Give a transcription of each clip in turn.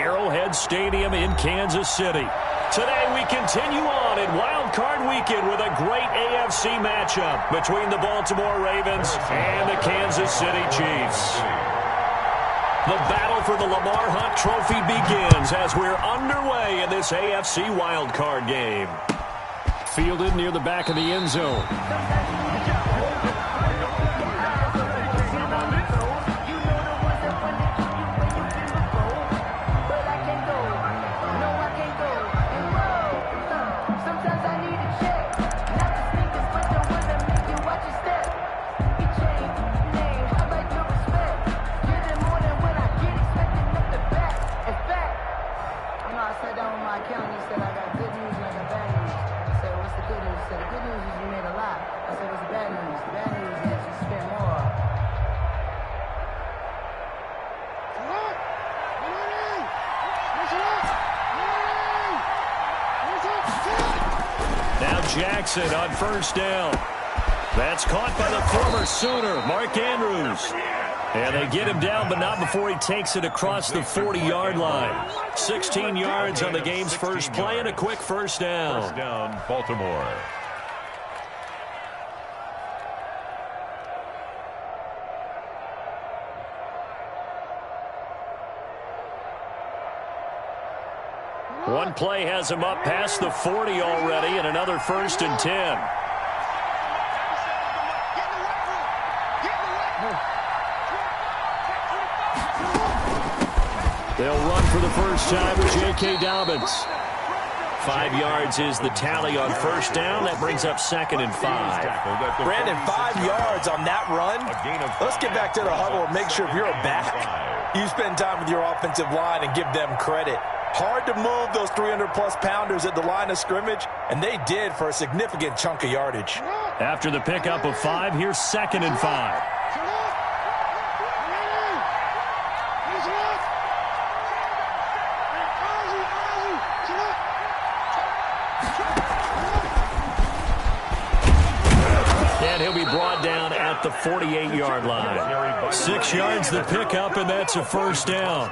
Arrowhead Stadium in Kansas City. Today we continue on in Wild Card Weekend with a great AFC matchup between the Baltimore Ravens and the Kansas City Chiefs. The battle for the Lamar Hunt Trophy begins as we're underway in this AFC Wild Card game. Fielded near the back of the end zone. Jackson on first down. That's caught by the former Sooner, Mark Andrews. And they get him down, but not before he takes it across the 40-yard line. 16 yards on the game's first play and a quick first down. First down, Baltimore. One play has him up past the 40 already, and another 1st and 10. They'll run for the first time with J.K. Dobbins. 5 yards is the tally on first down. That brings up 2nd and 5. Brandon, 5 yards on that run. Let's get back to the huddle and make sure if you're a back, you spend time with your offensive line and give them credit. Hard to move those 300-plus pounders at the line of scrimmage, and they did for a significant chunk of yardage. After the pickup of 5, here's 2nd and 5. And he'll be brought down at the 48-yard line. 6 yards the pickup, and that's a first down.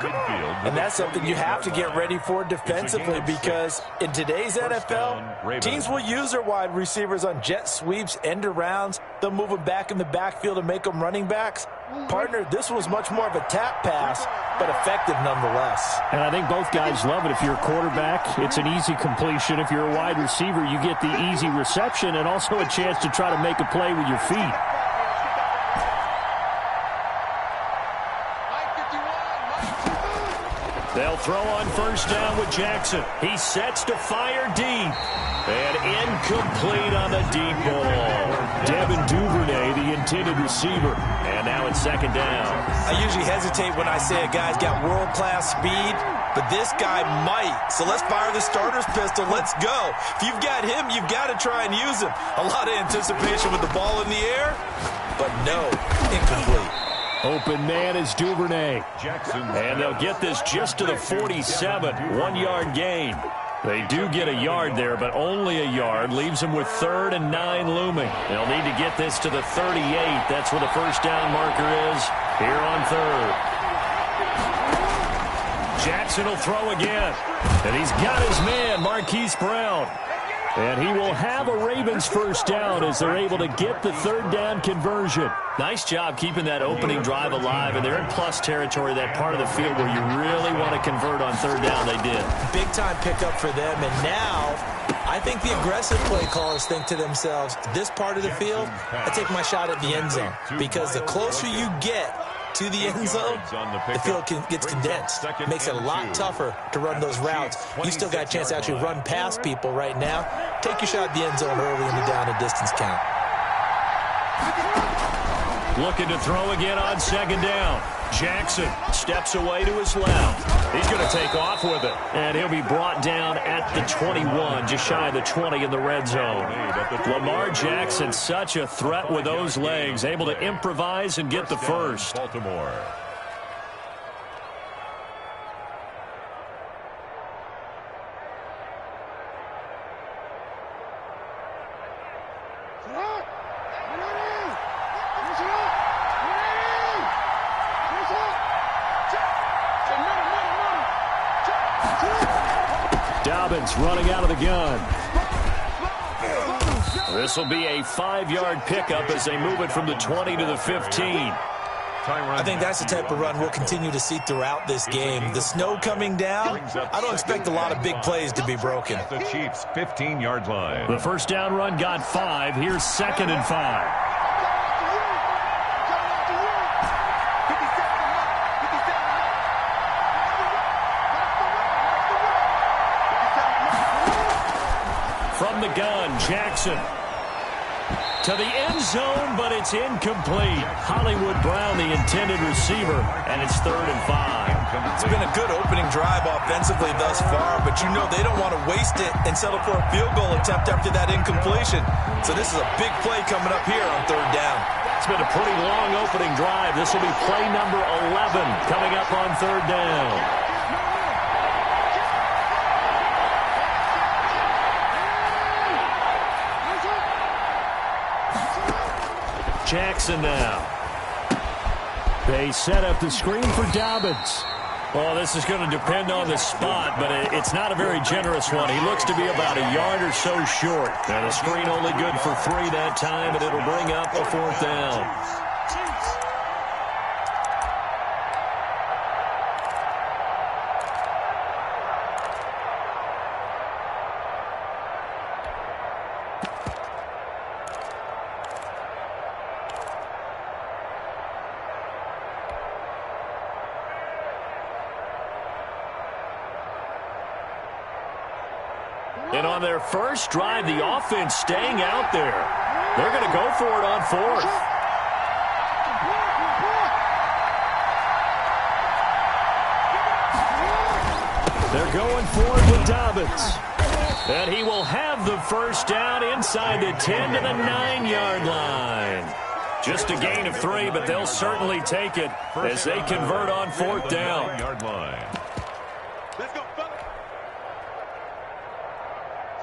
And that's something you have to get ready for defensively, because in today's NFL, teams will use their wide receivers on jet sweeps, end arounds. They'll move them back in the backfield and make them running backs. Partner, this was much more of a tap pass, but effective nonetheless. And I think both guys love it. If you're a quarterback, it's an easy completion. If you're a wide receiver, you get the easy reception and also a chance to try to make a play with your feet. They'll throw on first down with Jackson. He sets to fire deep. And incomplete on the deep ball. Devin Duvernay, the intended receiver. And now it's 2nd down. I usually hesitate when I say a guy's got world-class speed, but this guy might. So let's fire the starter's pistol. Let's go. If you've got him, you've got to try and use him. A lot of anticipation with the ball in the air, but no, incomplete. Open man is Duvernay. And they'll get this just to the 47. 1-yard gain. They do get a yard there, but only a yard. Leaves them with 3rd and 9 looming. They'll need to get this to the 38. That's where the first down marker is here on 3rd. Jackson will throw again. And he's got his man, Marquise Brown. And he will have a Ravens first down as they're able to get the 3rd down conversion. Nice job keeping that opening drive alive, and they're in plus territory, that part of the field where you really want to convert on 3rd down. They did. Big-time pickup for them, and now I think the aggressive play callers think to themselves, this part of the field, I take my shot at the end zone, because the closer you get to the end zone, the field gets condensed. It makes it a lot tougher to run those routes. You still got a chance to actually run past people right now. Take your shot at the end zone early in the down and distance count. Looking to throw again on 2nd down. Jackson steps away to his left. He's going to take off with it. And he'll be brought down at the 21, just shy of the 20 in the red zone. Lamar Jackson, such a threat with those legs, able to improvise and get the first. Baltimore. Dobbins running out of the gun. This will be a 5-yard pickup as they move it from the 20 to the 15. I think that's the type of run we'll continue to see throughout this game. The snow coming down, I don't expect a lot of big plays to be broken. The Chiefs' 15-yard line. The first down run got 5. Here's 2nd and 5. From the gun, Jackson. To the end zone, but it's incomplete. Hollywood Brown, the intended receiver, and it's 3rd and 5. It's been a good opening drive offensively thus far, but you know they don't want to waste it and settle for a field goal attempt after that incompletion. So this is a big play coming up here on 3rd down. It's been a pretty long opening drive. This will be play number 11 coming up on 3rd down. Jackson now. They set up the screen for Dobbins. Well, this is going to depend on the spot, but it's not a very generous one. He looks to be about a yard or so short. And the screen only good for 3 that time, and it'll bring up a 4th down. And on their first drive, the offense staying out there. They're going to go for it on 4th. They're going for it with Dobbins. And he will have the first down inside the 10 to the 9-yard line. Just a gain of 3, but they'll certainly take it as they convert on 4th down.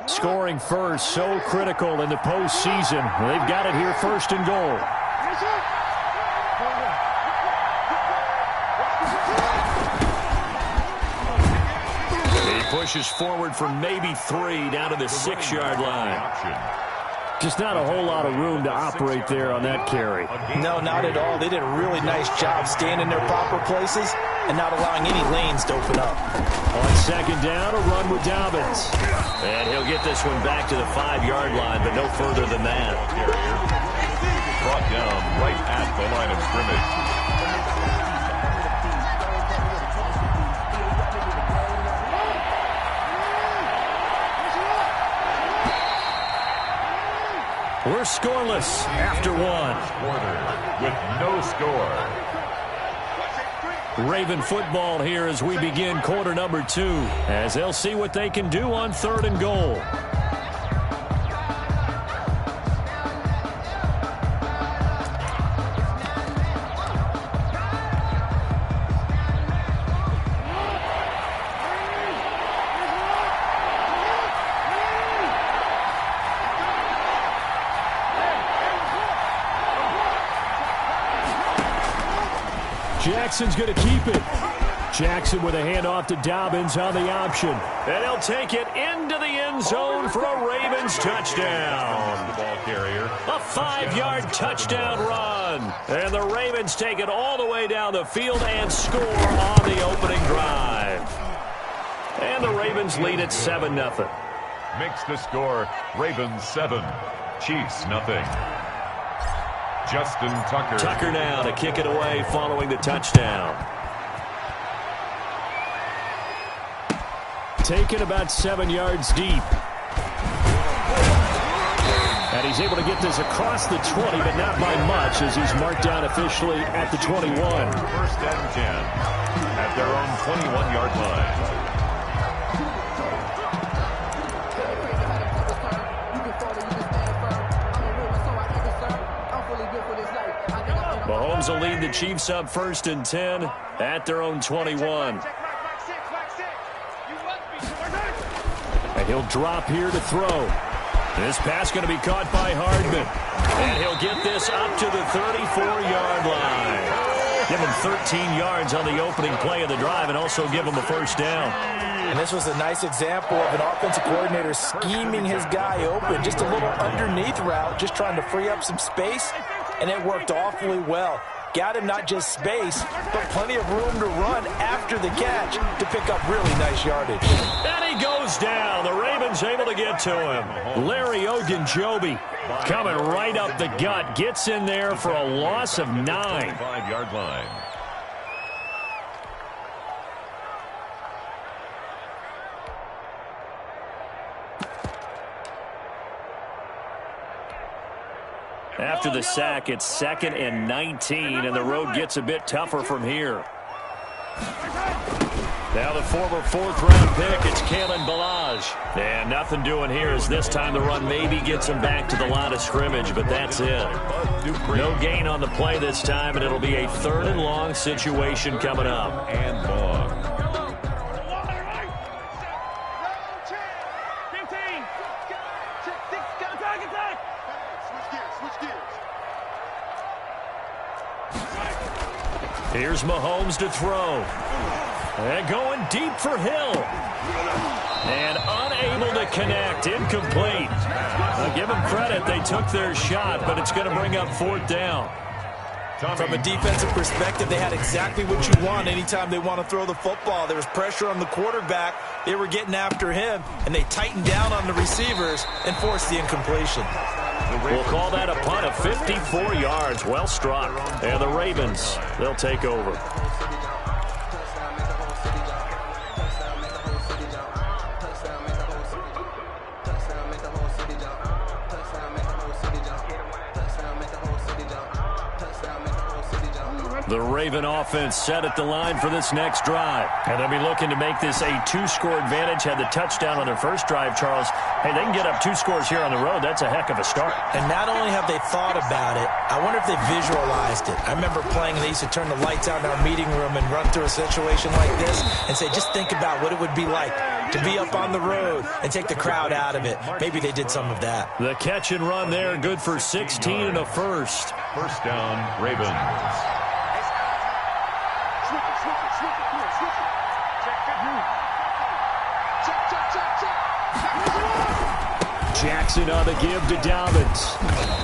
Scoring first, so critical in the postseason. They've got it here 1st and goal. He pushes forward for maybe 3 down to the 6-yard line. Just not a whole lot of room to operate there on that carry. No, not at all. They did a really nice job staying in their proper places and not allowing any lanes to open up. On 2nd down, a run with Dobbins. And he'll get this one back to the 5-yard line, but no further than that. Brought down right at the line of scrimmage. We're scoreless after 1. With no score. Raven football here as we begin quarter number 2, as they'll see what they can do on 3rd and goal. Jackson's going to keep it. Jackson with a handoff to Dobbins on the option. And he'll take it into the end zone for a Ravens touchdown. The ball carrier. A 5-yard touchdown run. And the Ravens take it all the way down the field and score on the opening drive. And the Ravens lead at 7-0. Makes the score Ravens 7, Chiefs 0. Justin Tucker. Tucker now to kick it away following the touchdown. Taken about 7 yards deep. And he's able to get this across the 20, but not by much as he's marked down officially at the 21. 1st and 10 at their own 21-yard line. Mahomes will lead the Chiefs up 1st and 10 at their own 21. And he'll drop here to throw. This pass going to be caught by Hardman. And he'll get this up to the 34-yard line. Give him 13 yards on the opening play of the drive and also give him a 1st down. And this was a nice example of an offensive coordinator scheming his guy open. Just a little underneath route, just trying to free up some space, and it worked awfully well. Got him not just space, but plenty of room to run after the catch to pick up really nice yardage. And he goes down. The Ravens able to get to him. Larry Ogunjobi coming right up the gut. Gets in there for a loss of 9. 5-yard line. After the sack, it's 2nd and 19, and the road gets a bit tougher from here. Now the former 4th-round pick, it's Kalen Ballage. And nothing doing here as this time the run maybe gets him back to the line of scrimmage, but that's it. No gain on the play this time, and it'll be a 3rd and long situation coming up. And long. Here's Mahomes to throw. And going deep for Hill. And unable to connect. Incomplete. I'll give them credit. They took their shot, but it's going to bring up 4th down. From a defensive perspective, they had exactly what you want anytime they want to throw the football. There was pressure on the quarterback. They were getting after him, and they tightened down on the receivers and forced the incompletion. We'll call that a punt of 54 yards. Well struck. And the Ravens, they'll take over. The Raven offense set at the line for this next drive. And they'll be looking to make this a 2-score advantage. Had the touchdown on their first drive, Charles. Hey, they can get up 2 scores here on the road. That's a heck of a start. And not only have they thought about it, I wonder if they visualized it. I remember playing, and they used to turn the lights out in our meeting room and run through a situation like this and say, just think about what it would be like to be up on the road and take the crowd out of it. Maybe they did some of that. The catch and run there, good for 16 and a first. First down, Ravens. Jackson on the give to Dobbins.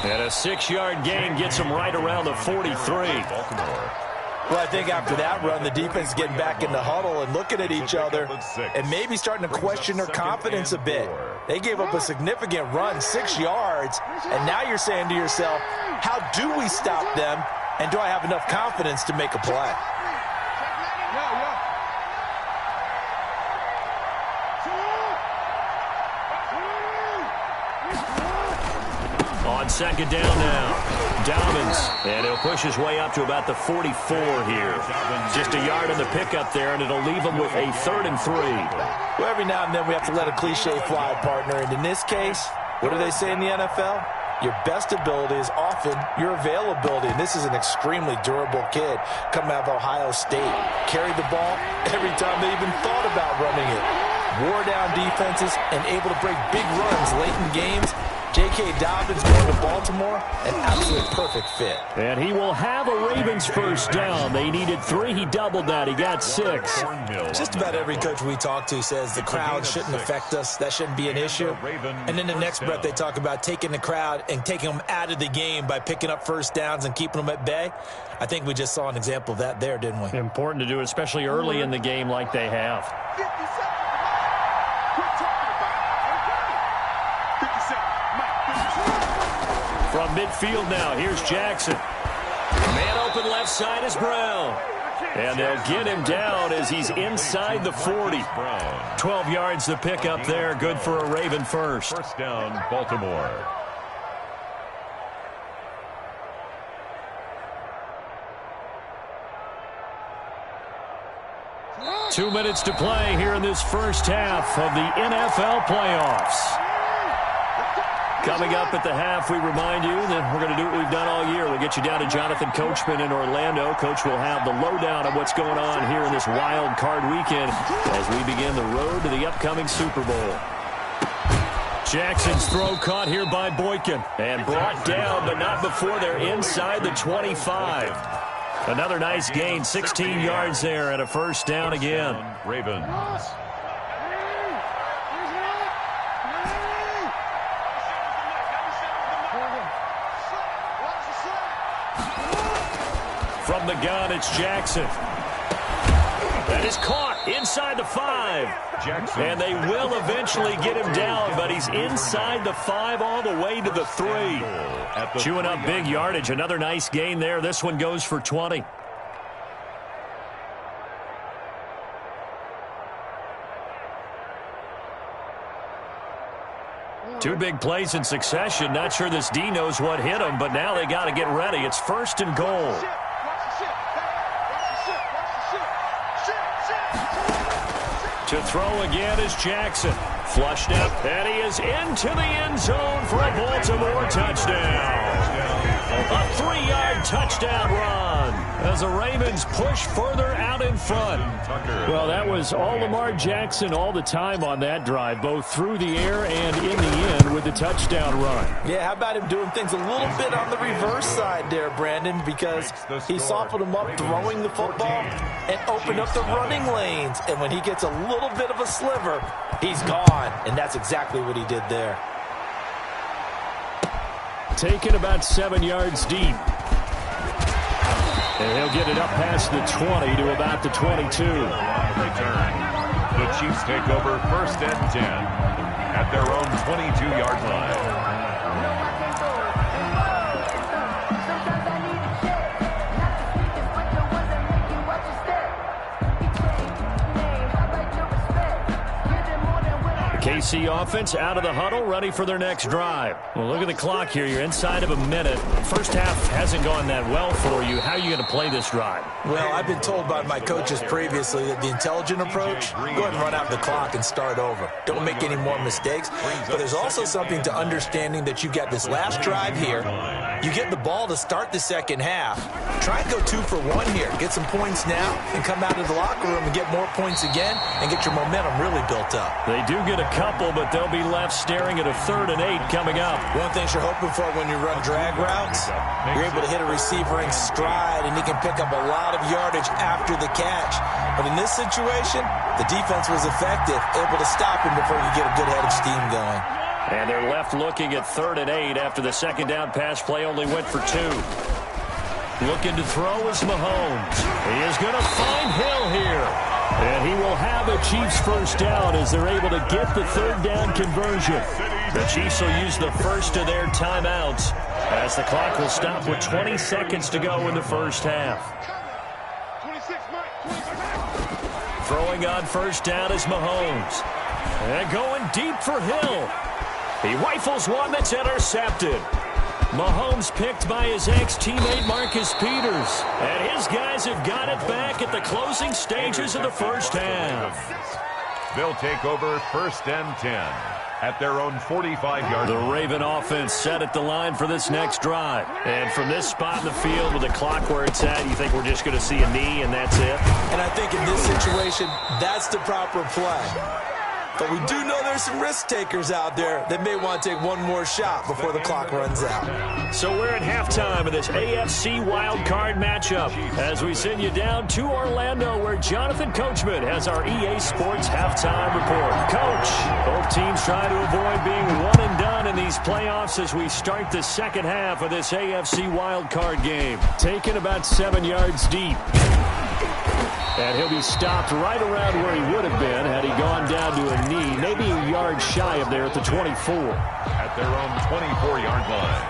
And a 6-yard gain gets him right around the 43. Well, I think after that run, the defense is getting back in the huddle and looking at each other and maybe starting to question their confidence a bit. They gave up a significant run, 6 yards, and now you're saying to yourself, how do we stop them, and do I have enough confidence to make a play? On 2nd down now, Dobbins, and he'll push his way up to about the 44 here. Just a yard on the pickup there, and it'll leave him with a 3rd and 3. Well, every now and then we have to let a cliche fly, partner, and in this case, what do they say in the NFL? Your best ability is often your availability, and this is an extremely durable kid coming out of Ohio State. Carried the ball every time they even thought about running it. Wore down defenses and able to break big runs late in games. J.K. Dobbins going to Baltimore, an absolute perfect fit. And he will have a Ravens first down. They needed 3. He doubled that. He got 6. Just about every coach we talk to says the crowd shouldn't affect us. That shouldn't be an issue. And then the next breath they talk about taking the crowd and taking them out of the game by picking up first downs and keeping them at bay. I think we just saw an example of that there, didn't we? Important to do, especially early in the game like they have. From midfield now, here's Jackson. Man open left side is Brown. And they'll get him down as he's inside the 40. 12 yards to pick up there. Good for a Raven first. First down, Baltimore. Two minutes to play here in this first half of the NFL playoffs. Coming up at the half, we remind you that we're going to do what we've done all year. We'll get you down to Jonathan Coachman in Orlando. Coach will have the lowdown of what's going on here in this wild card weekend as we begin the road to the upcoming Super Bowl. Jackson's throw caught here by Boykin and brought down, but not before they're inside the 25. Another nice gain, 16 yards there and a first down again. Ravens. From the gun, it's Jackson. That is caught inside the 5. Jackson. And they will eventually get him down, but he's inside the 5 all the way to the 3. Chewing up big yardage. Another nice gain there. This one goes for 20. Two big plays in succession. Not sure this D knows what hit him, but now they got to get ready. It's 1st and goal. To throw again is Jackson. Flushed up, and he is into the end zone for a Baltimore touchdown. A 3-yard touchdown run as the Ravens push further out in front. Well, that was all Lamar Jackson all the time on that drive, both through the air and in the end with the touchdown run. Yeah, how about him doing things a little bit on the reverse side there, Brandon, because he softened him up throwing the football and opened up the running lanes. And when he gets a little bit of a sliver, he's gone. And that's exactly what he did there. Taken about 7 yards deep. And he'll get it up past the 20 to about the 22. Return. The Chiefs take over 1st and 10 at their own 22-yard line. KC offense out of the huddle, ready for their next drive. Well, look at the clock here. You're inside of a minute. First half hasn't gone that well for you. How are you going to play this drive? Well, I've been told by my coaches previously that the intelligent approach, go ahead and run out the clock and start over. Don't make any more mistakes. But there's also something to understanding that you got this last drive here. You get the ball to start the second half. Try and go 2 for 1 here. Get some points now and come out of the locker room and get more points again and get your momentum really built up. They do get a couple, but they'll be left staring at a 3rd and 8 coming up. One thing you're hoping for when you run drag routes, you're able to hit a receiver in stride, and he can pick up a lot of yardage after the catch. But in this situation, the defense was effective, able to stop him before you get a good head of steam going. And they're left looking at 3rd and 8 after the second down pass play only went for 2. Looking to throw is Mahomes. He is going to find Hill here. And he will have a Chiefs first down as they're able to get the 3rd down conversion. The Chiefs will use the first of their timeouts as the clock will stop with 20 seconds to go in the first half. Throwing on first down is Mahomes. And going deep for Hill. He rifles one that's intercepted. Mahomes picked by his ex-teammate Marcus Peters. And his guys have got it back at the closing stages of the first half. They'll take over 1st and 10 at their own 45-yard line. The Raven offense set at the line for this next drive. And from this spot in the field with the clock where it's at, you think we're just going to see a knee and that's it? And I think in this situation, that's the proper play. But we do know there's some risk takers out there that may want to take one more shot before the clock runs out. So we're at halftime of this AFC wildcard matchup as we send you down to Orlando where Jonathan Coachman has our EA Sports halftime report. Coach, both teams try to avoid being one and done in these playoffs as we start the second half of this AFC wildcard game. Taken about 7 yards deep. And he'll be stopped right around where he would have been had he gone down to a knee, maybe a yard shy of there at the 24. At their own 24-yard line.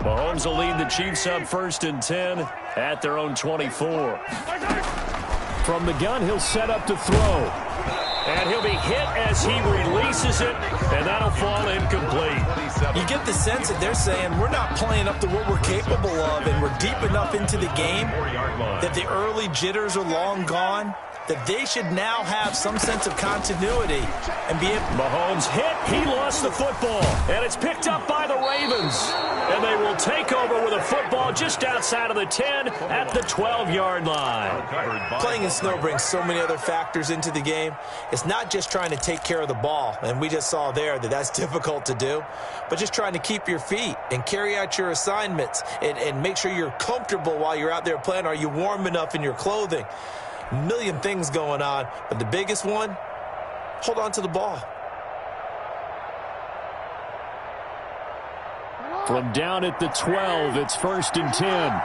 Mahomes will lead the Chiefs up 1st and 10 at their own 24. From the gun, he'll set up to throw. And he'll be hit as he releases it, and that'll fall incomplete. You get the sense that they're saying we're not playing up to what we're capable of, and we're deep enough into the game that the early jitters are long gone, that they should now have some sense of continuity and be able. Mahomes hit. He lost the football, and it's picked up by the Ravens. And they will take over with a football just outside of the 10 at the 12-yard line. Playing in snow brings so many other factors into the game. It's not just trying to take care of the ball, and we just saw there that that's difficult to do, but just trying to keep your feet and carry out your assignments and make sure you're comfortable while you're out there playing. Are you warm enough in your clothing? a million things going on. But the biggest one, hold on to the ball. From down at the 12, it's 1st and 10.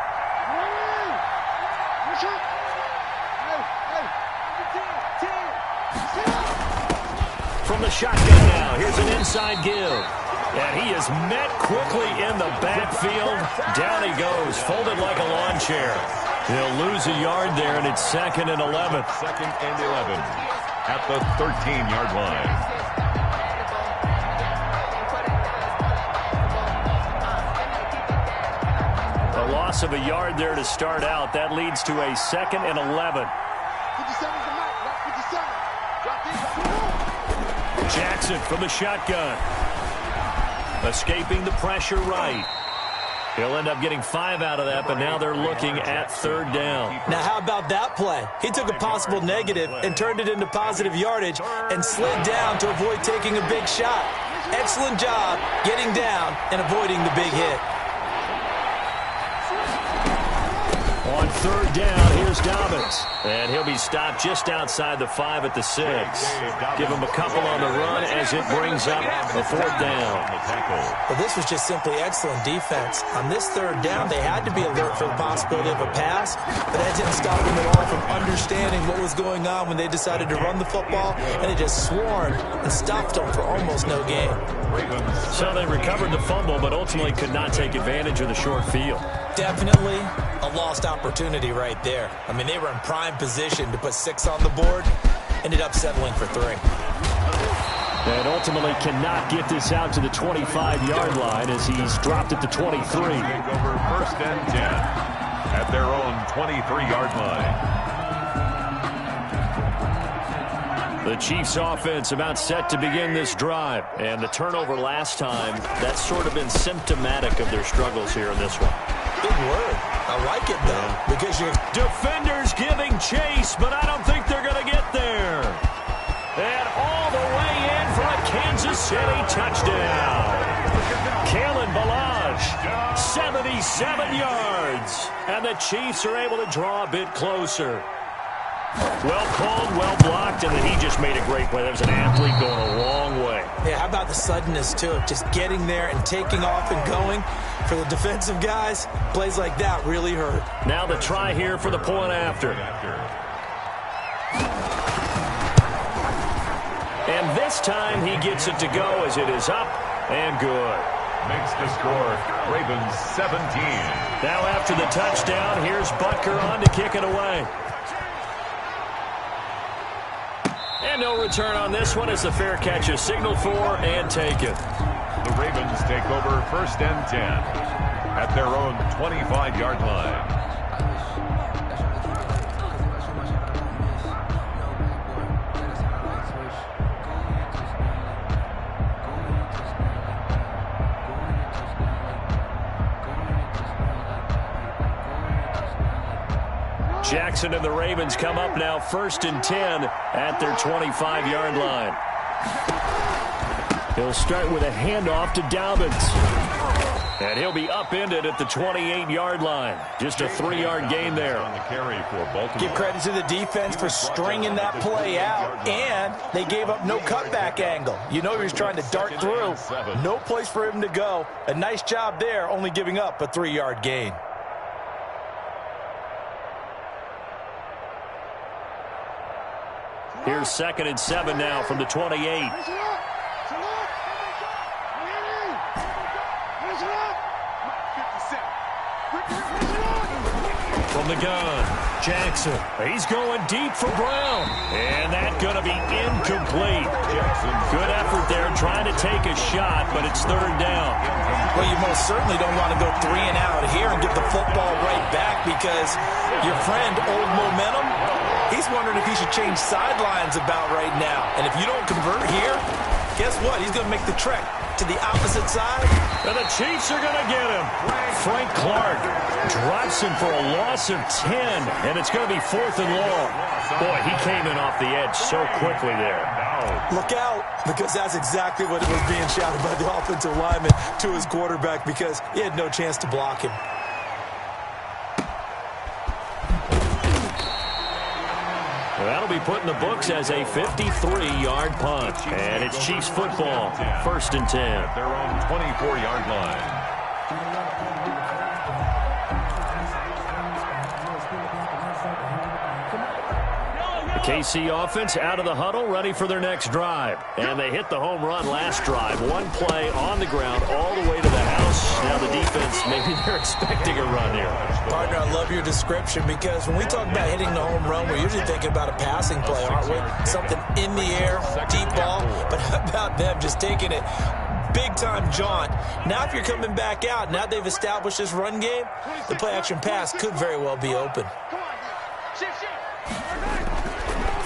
From the shotgun now, here's an inside give. And he is met quickly in the backfield. Down he goes, folded like a lawn chair. He'll lose a yard there, and it's 2nd and 11. 2nd and 11 at the 13-yard line. A loss of a yard there to start out. That leads to a 2nd and 11. Jackson from the shotgun. Escaping the pressure right. He'll end up getting 5 out of that, but now they're looking at 3rd down. Now, how about that play? He took a possible negative and turned it into positive yardage and slid down to avoid taking a big shot. Excellent job getting down and avoiding the big hit. On 3rd down, here's Dobbins. And he'll be stopped just outside the 5 at the 6. Give him a couple on the run as it brings up a 4th down. Well, this was just simply excellent defense. On this 3rd down, they had to be alert for the possibility of a pass, but that didn't stop them at all from understanding what was going on when they decided to run the football, and they just swarmed and stopped them for almost no gain. So they recovered the fumble, but ultimately could not take advantage of the short field. Definitely a lost opportunity right there. I mean, they were in prime position to put 6 on the board, ended up settling for 3. And ultimately cannot get this out to the 25-yard line as he's dropped at the 23. Take over 1st and 10 at their own 23-yard line. The Chiefs offense about set to begin this drive. And the turnover last time, that's sort of been symptomatic of their struggles here in this one. Big word. I like it, though, because you're... Defenders giving chase, but I don't think they're going to get there. And all the way in for a Kansas City touchdown. Kalen Ballage, 77 yards. And the Chiefs are able to draw a bit closer. Well called, well blocked, and then he just made a great play. That was an athlete going a long way. Yeah, how about the suddenness, too, of just getting there and taking off and going? For the defensive guys, plays like that really hurt. Now the try here for the point after. And this time he gets it to go as it is up and good. Makes the score Ravens 17. Now after the touchdown, here's Butker on to kick it away. And no return on this one as the fair catch is signaled for and taken. The Ravens take over 1st and 10 at their own 25-yard line. Jackson and the Ravens come up now 1st and 10 at their 25-yard line. He'll start with a handoff to Dobbins. And he'll be upended at the 28-yard line. Just a 3-yard gain there. On the carry for Baltimore. Give credit to the defense for stringing that play out, and they gave up no cutback angle. You know he was trying to dart through. No place for him to go. A nice job there, only giving up a 3-yard gain. Here's 2nd and 7 now from the 28. From the gun, Jackson. He's going deep for Brown. And that's going to be incomplete. Good effort there trying to take a shot, but it's 3rd down. Well, you most certainly don't want to go 3 and out here and get the football right back because your friend, Old Momentum, he's wondering if he should change sidelines about right now. And if you don't convert here, guess what? He's going to make the trek to the opposite side. And the Chiefs are going to get him. Frank Clark drops him for a loss of 10, and it's going to be 4th and long. Boy, he came in off the edge so quickly there. Look out, because that's exactly what was being shouted by the offensive lineman to his quarterback because he had no chance to block him. That'll be put in the books as a 53-yard punt. And it's Chiefs football, 1st and 10. At their own 24-yard line. The KC offense out of the huddle, ready for their next drive. And they hit the home run last drive. One play on the ground all the way to the house. Now the defense, maybe they're expecting a run here. Partner, I love your description because when we talk about hitting the home run, we're usually thinking about a passing play, aren't we? Something in the air, deep ball. But how about them just taking it big-time jaunt? Now if you're coming back out, now they've established this run game, the play-action pass could very well be open.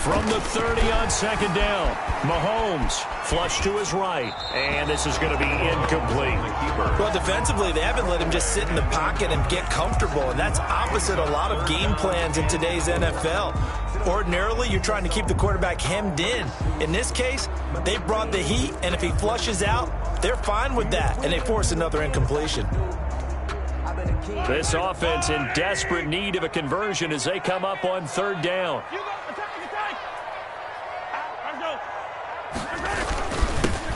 From the 30 on 2nd down, Mahomes flush to his right, and this is going to be incomplete. Well, defensively, they haven't let him just sit in the pocket and get comfortable, and that's opposite a lot of game plans in today's NFL. Ordinarily, you're trying to keep the quarterback hemmed in. In this case, they brought the heat, and if he flushes out, they're fine with that, and they force another incompletion. This offense in desperate need of a conversion as they come up on 3rd down.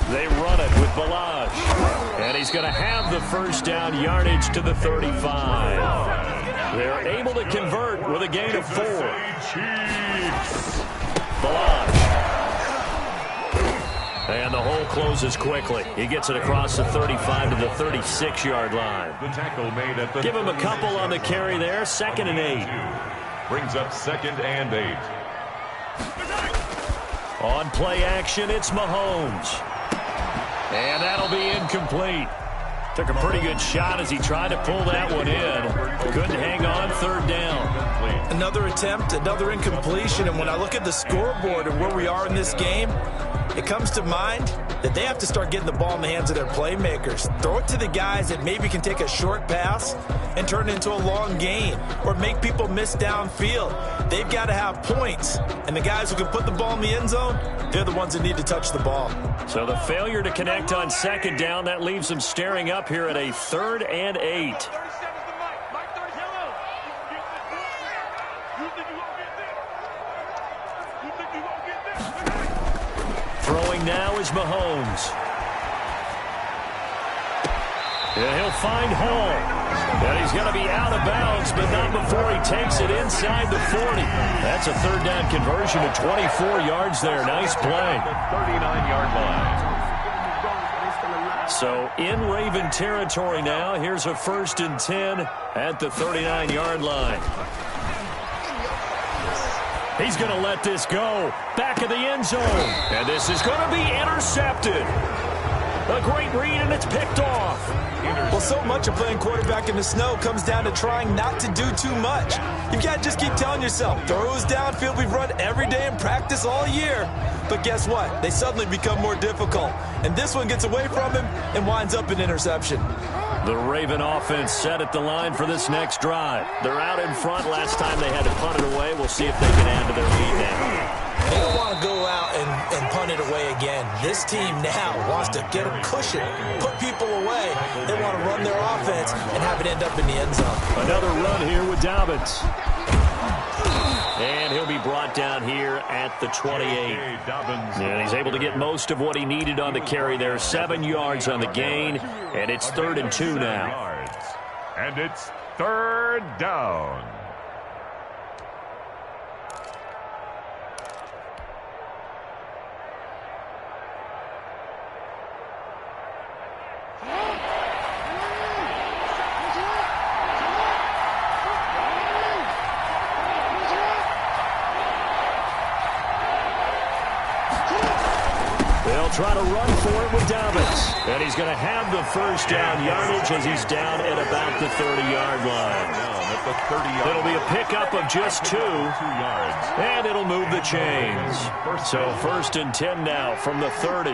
They run it with Balaj. And he's going to have the 1st down yardage to the 35. They're able to convert with a gain of 4. Balaj. And the hole closes quickly. He gets it across the 35 to the 36-yard line. The tackle made at the Give him a couple on the carry there. 2nd and 8. Brings up 2nd and 8. On play action, it's Mahomes. And that'll be incomplete. Took a pretty good shot as he tried to pull that one in. Couldn't hang on 3rd down. Another attempt, another incompletion, and when I look at the scoreboard and where we are in this game, it comes to mind that they have to start getting the ball in the hands of their playmakers. Throw it to the guys that maybe can take a short pass and turn it into a long gain or make people miss downfield. They've got to have points, and the guys who can put the ball in the end zone, they're the ones that need to touch the ball. So the failure to connect on 2nd down, that leaves them staring up here at a 3rd and 8. Throwing now is Mahomes. And he'll find Hall. And he's going to be out of bounds, but not before he takes it inside the 40. That's a 3rd down conversion to 24 yards there. Nice play. 39-yard line. So in Raven territory now. Here's a 1st and 10 at the 39-yard line. He's going to let this go. Back of the end zone. And this is going to be intercepted. A great read, and it's picked off. Well, so much of playing quarterback in the snow comes down to trying not to do too much. You've got to just keep telling yourself, throws downfield we've run every day in practice all year. But guess what? They suddenly become more difficult. And this one gets away from him and winds up an interception. The Raven offense set at the line for this next drive. They're out in front. Last time they had to punt it away. We'll see if they can add to their lead now. They don't want to go out and punt it away again. This team now wants to get a cushion, put people away. They want to run their offense and have it end up in the end zone. Another run here with Dobbins. And he'll be brought down here at the 28. And he's able to get most of what he needed on the carry there. 7 yards on the gain, and it's 3rd and 2 now. And it's 3rd down. Try to run for it with Dobbins. And he's going to have the 1st down yardage as he's down at about the 30-yard line. It'll be a pickup of just 2. And it'll move the chains. So 1st and 10 now from the 30.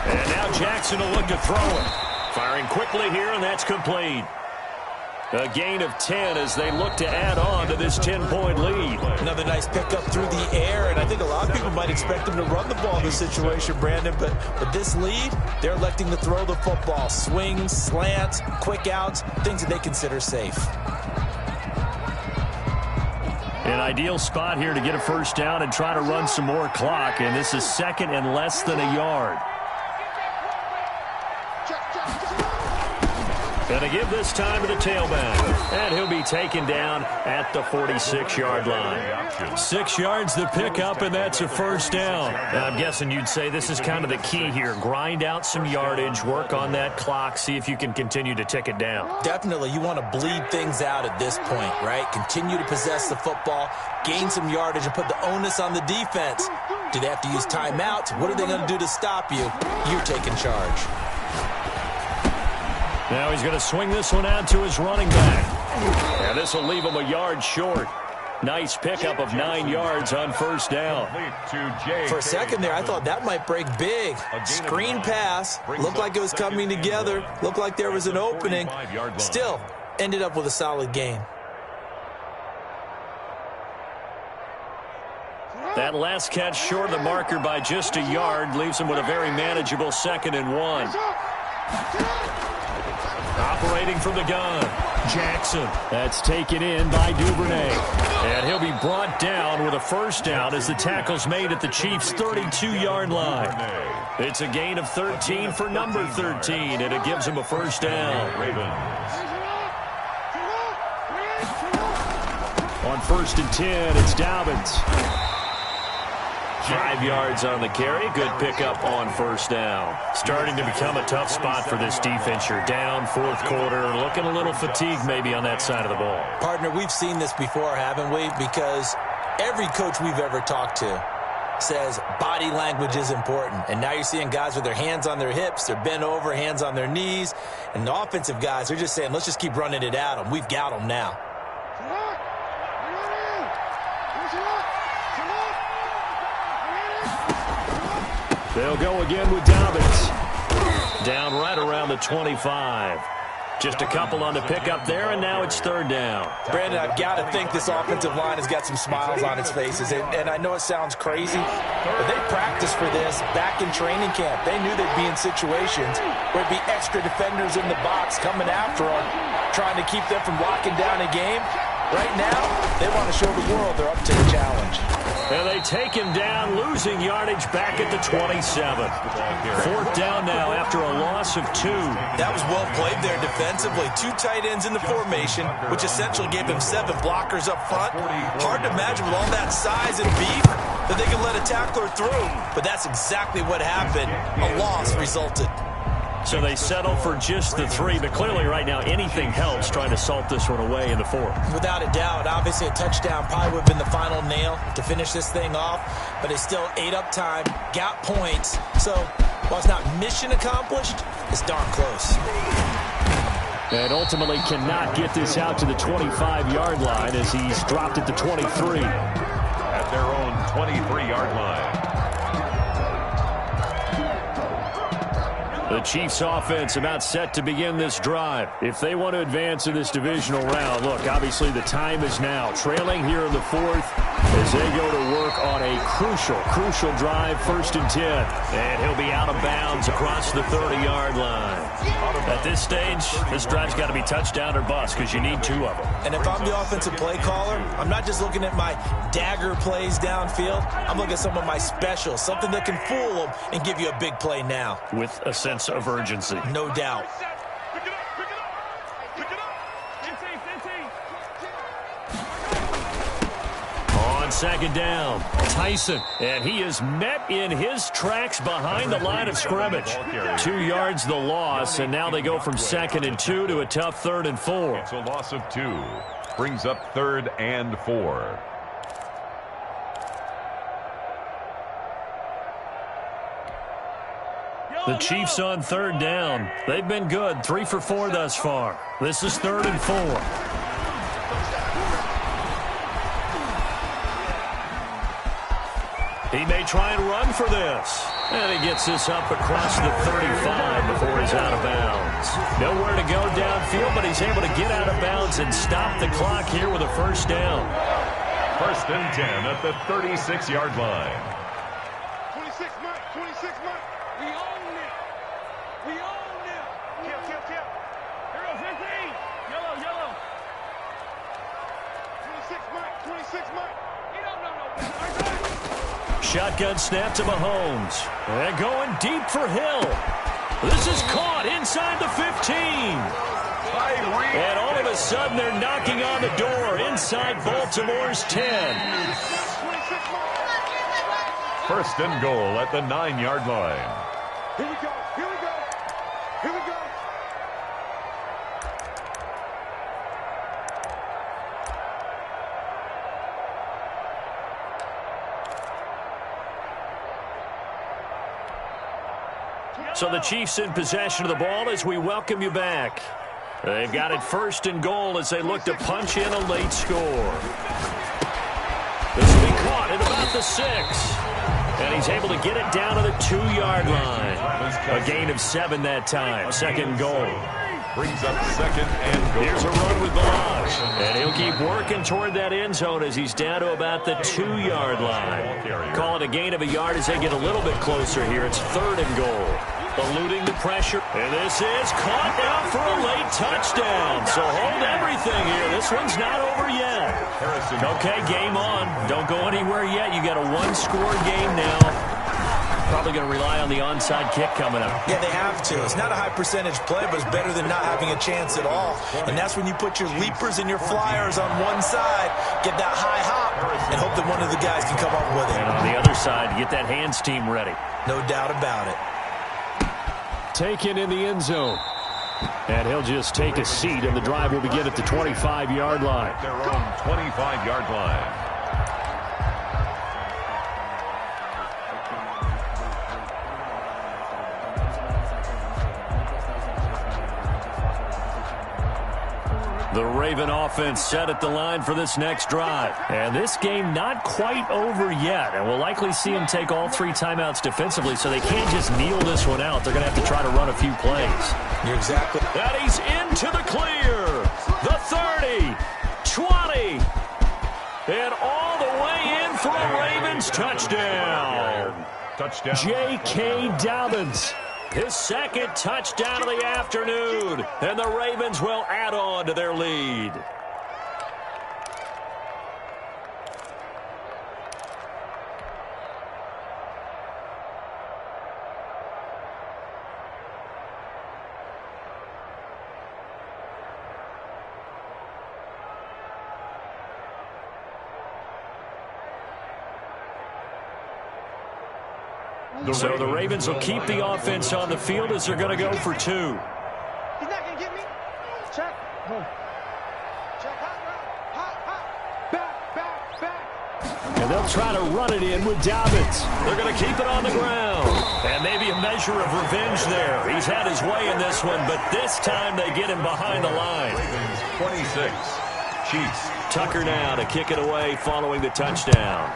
And now Jackson will look to throw it. Firing quickly here, and that's complete. A gain of 10 as they look to add on to this 10-point lead. Another nice pickup through the air, and I think a lot of people might expect them to run the ball in this situation, Brandon, but with this lead, they're electing to throw the football. Swings, slants, quick outs, things that they consider safe. An ideal spot here to get a first down and try to run some more clock, and this is second and less than a yard. Going to give this time to the tailback, and he'll be taken down at the 46-yard line. 6 yards the pickup, and that's a first down. Now, I'm guessing you'd say this is kind of the key here. Grind out some yardage, work on that clock, see if you can continue to tick it down. Definitely, you want to bleed things out at this point, right? Continue to possess the football, gain some yardage, and put the onus on the defense. Do they have to use timeouts? What are they going to do to stop you? You're taking charge. Now he's going to swing this one out to his running back. And this will leave him a yard short. Nice pickup of 9 yards on first down. For a second there, I thought that might break big. Screen pass. Looked like it was coming together. Looked like there was an opening. Still, ended up with a solid gain. That last catch short of the marker by just a yard leaves him with a very manageable 2nd and 1. Operating from the gun, Jackson. That's taken in by Duvernay. And he'll be brought down with a first down as the tackle's made at the Chiefs' 32-yard line. It's a gain of 13 for number 13, and it gives him a first down. On 1st and 10, it's Dobbins. 5 yards on the carry. Good pickup on first down. Starting to become a tough spot for this defense. You're down 4th quarter. Looking a little fatigued maybe on that side of the ball. Partner, we've seen this before, haven't we? Because every coach we've ever talked to says body language is important. And now you're seeing guys with their hands on their hips. They're bent over, hands on their knees. And the offensive guys, they're just saying, let's just keep running it at them. We've got them now. They'll go again with Dobbins. Down right around the 25. Just a couple on the pickup there, and now it's 3rd down. Brandon, I've got to think this offensive line has got some smiles on its faces. And I know it sounds crazy, but they practiced for this back in training camp. They knew they'd be in situations where it'd be extra defenders in the box coming after them, trying to keep them from locking down a game. Right now, they want to show the world they're up to the challenge. And they take him down, losing yardage back at the 27. 4th down now after a loss of 2. That was well played there defensively. 2 tight ends in the formation, which essentially gave him 7 blockers up front. Hard to imagine with all that size and beef that they could let a tackler through. But that's exactly what happened. A loss resulted. So they settle for just the 3, but clearly right now anything helps trying to salt this one away in the 4th. Without a doubt, obviously a touchdown probably would have been the final nail to finish this thing off, but it's still ate up time, got points. So while it's not mission accomplished, it's darn close. And ultimately cannot get this out to the 25-yard line as he's dropped at the 23. At their own 23-yard line. The Chiefs offense about set to begin this drive. If they want to advance in this divisional round, look, obviously the time is now. Trailing here in the 4th as they go to work on a crucial drive, 1st and 10. And he'll be out of bounds across the 30-yard line. At this stage, this drive's got to be touchdown or bust because you need 2 of them. And if I'm the offensive play caller, I'm not just looking at my dagger plays downfield. I'm looking at some of my specials, something that can fool them and give you a big play now. With a sense of urgency. No doubt. On 2nd down, Tyson, and he is met in his tracks behind the line of scrimmage. 2 yards the loss, and now they go from 2nd and 2 to a tough 3rd and 4. It's a loss of 2. Brings up 3rd and 4. The Chiefs on 3rd down. They've been good, 3 for 4 thus far. This is 3rd and 4. He may try and run for this. And he gets this up across the 35 before he's out of bounds. Nowhere to go downfield, but he's able to get out of bounds and stop the clock here with a first down. First and 10 at the 36-yard line. 26, Mike. 26, Mike. We own it. We own it. Kill. Here goes 15. Yellow. 26, Mike. 26, Mike. He don't know no better. Shotgun snap to Mahomes. And going deep for Hill. This is caught inside the 15. And all of a sudden, they're knocking on the door inside Baltimore's 10. First and goal at the 9-yard line. Here we go. So the Chiefs in possession of the ball as we welcome you back. They've got it first and goal as they look to punch in a late score. This will be caught at about the 6. And he's able to get it down to the 2-yard line. A gain of 7 that time. Second goal. Brings up second and goal. Here's a run with Balaj. And he'll keep working toward that end zone as he's down to about the 2-yard line. Call it a gain of a yard as they get a little bit closer here. It's third and goal. Eluding the pressure. And this is caught now for a late touchdown. So hold everything here. This one's not over yet. Okay, game on. Don't go anywhere yet. You got a one-score game now. Probably going to rely on the onside kick coming up. Yeah, they have to. It's not a high percentage play, but it's better than not having a chance at all. And that's when you put your leapers and your flyers on one side, get that high hop, and hope that one of the guys can come up with it. And on the other side, get that hands team ready. No doubt about it. Taken in the end zone. And he'll just take a seat, and the drive will begin at the 25-yard line. Their own 25-yard line. The Raven offense set at the line for this next drive. And this game not quite over yet. And we'll likely see them take all 3 timeouts defensively, so they can't just kneel this one out. They're going to have to try to run a few plays. You're exactly. And he's into the clear. The 30, 20, and all the way in for a Ravens touchdown. Touchdown. J.K. Dobbins. His second touchdown of the afternoon. And the Ravens will add on to their lead. So the Ravens will keep the offense on the field as they're going to go for 2. He's not going to get me. Check. Check. Hot. Back. And they'll try to run it in with Dobbins. They're going to keep it on the ground. And maybe a measure of revenge there. He's had his way in this one, but this time they get him behind the line. Ravens 26. Chiefs. Tucker now to kick it away following the touchdown.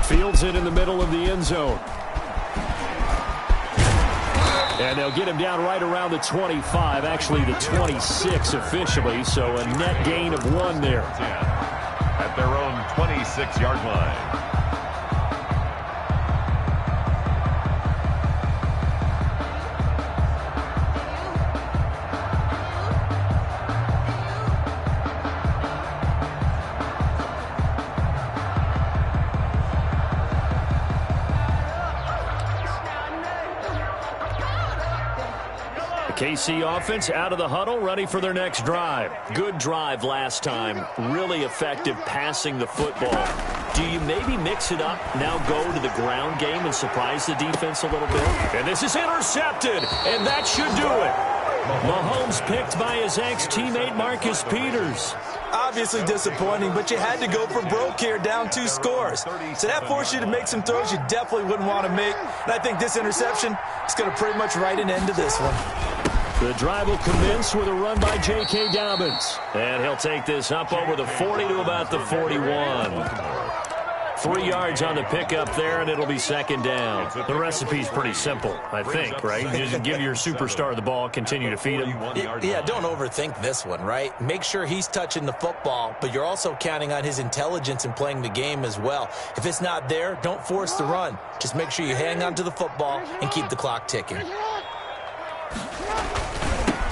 Fields it in the middle of the end zone. And they'll get him down right around the 25, actually the 26 officially, so a net gain of 1 there. 10 at their own 26-yard line. KC offense out of the huddle, ready for their next drive. Good drive last time. Really effective passing the football. Do you maybe mix it up, now go to the ground game and surprise the defense a little bit? And this is intercepted, and that should do it. Mahomes picked by his ex-teammate Marcus Peters. Obviously disappointing, but you had to go for broke here, down 2 scores. So that forced you to make some throws you definitely wouldn't want to make. And I think this interception is going to pretty much write an end to this one. The drive will commence with a run by J.K. Dobbins. And he'll take this up over the 40 to about the 41. 3 yards on the pickup there, and it'll be second down. The recipe's pretty simple, I think, right? Just give your superstar the ball, continue to feed him. Yeah, don't overthink this one, right? Make sure he's touching the football, but you're also counting on his intelligence in playing the game as well. If it's not there, don't force the run. Just make sure you hang on to the football and keep the clock ticking.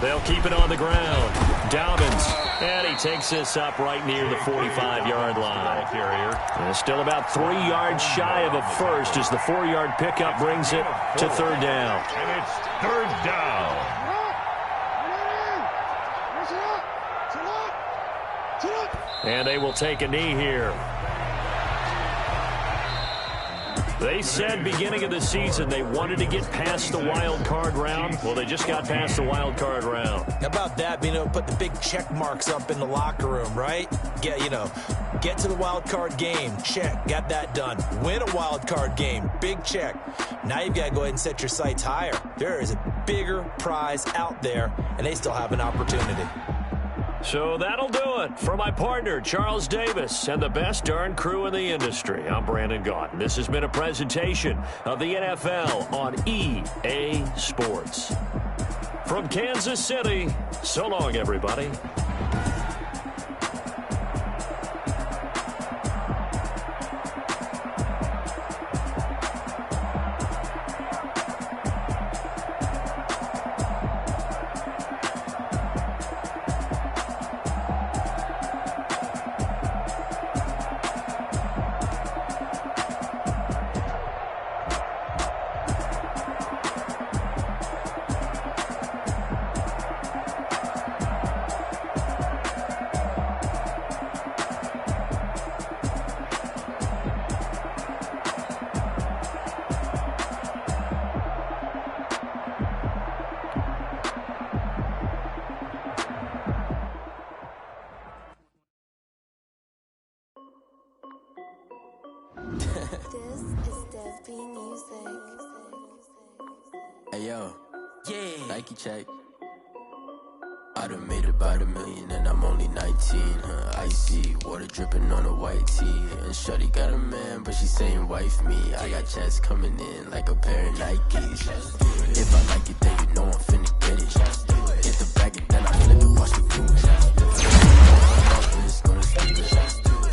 They'll keep it on the ground. Dobbins, and he takes this up right near the 45-yard line. And still about 3 yards shy of a first as the 4-yard pickup brings it to third down. And it's third down. And they will take a knee here. They said beginning of the season they wanted to get past the wild card round. Well, they just got past the wild card round. How about that, being able to put the big check marks up in the locker room, right? Get to the wild card game. Check. Got that done. Win a wild card game. Big check. Now you've got to go ahead and set your sights higher. There is a bigger prize out there, and they still have an opportunity. So that'll do it for my partner, Charles Davis, and the best darn crew in the industry. I'm Brandon Gaudin. This has been a presentation of the NFL on EA Sports. From Kansas City, so long, everybody. Hey yo, yeah, Nike check. I done made about $1 million and I'm only 19. Icy water dripping on a white tee. And shorty got a man, but she saying wife me. I got checks coming in like a pair of Nikes. If I like it, then you know I'm finna get it. Get the bag and then I flip it, watch me do it.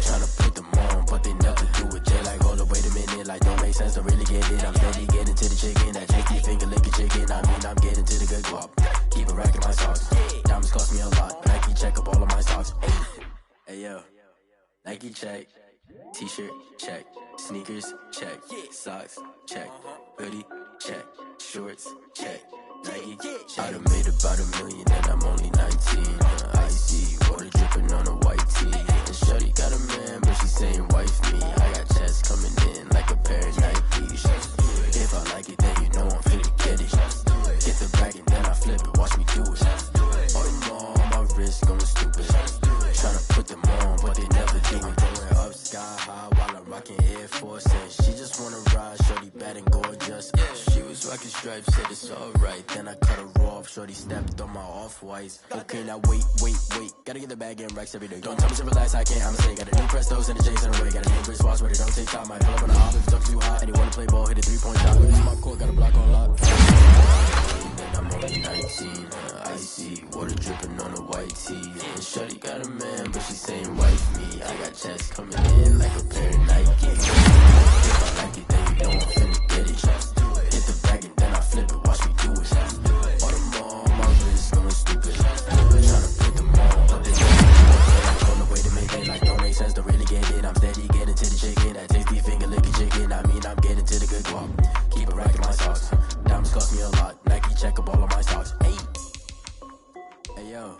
Tryna put them on, but they never do it. Jay like, hold up, wait a minute, like don't make sense to really get it. I'm steady getting to the chicken, that janky finger licking chicken. I mean, I'm getting to the good guap. Keep a rack in my socks. Diamonds cost me a lot. Nike check up all of my socks. Hey yo, Nike check. T-shirt check. Sneakers check. Socks check. Hoodie check. Shorts check. Nike check. I done made about $1 million and I'm only 19. Icy water dripping on a white tee. And shorty got a man, but she saying wife me. I got checks coming in like a pair of Nikes. If I like it, then you know I'm finna get it. Get the bag and then I flip it, watch me do it. All them on my wrist going stupid. Tryna put them on, but they never do it. Going up sky high while I'm rocking Air Force. And she just wanna ride, shorty bad and gorgeous. She was rocking stripes, said it's alright. Then I cut her off, shorty stepped on my off-whites. Okay, now wait. Gotta get the bag and racks every day. Don't tell me to relax, I can't, I'ma say. Got a new Prestos and a J's in the way. Got a new Chris Watch, but it don't take time. Might pull up on the hop if it's too hot. And he wanna play ball, hit a 3-point shot. This is my court, got a block on lock. I'm only 19, icy, water dripping on a white tee. And shorty got a man, but she saying wife me. I got checks coming in like a pair of Nike. If I like it, then you know I'm finna get it. Hit the bag and then I flip it, watch me do it. All them on my wrist going stupid. Tryna put them on, but they don't. On the way to make it, like don't make sense to really get it. I'm steady getting to the chicken, that tasty finger licking chicken. I mean, I'm getting to the good guap. Keep a rack in my socks. Diamonds cost me a lot. Nike check up all of my socks. Hey yo.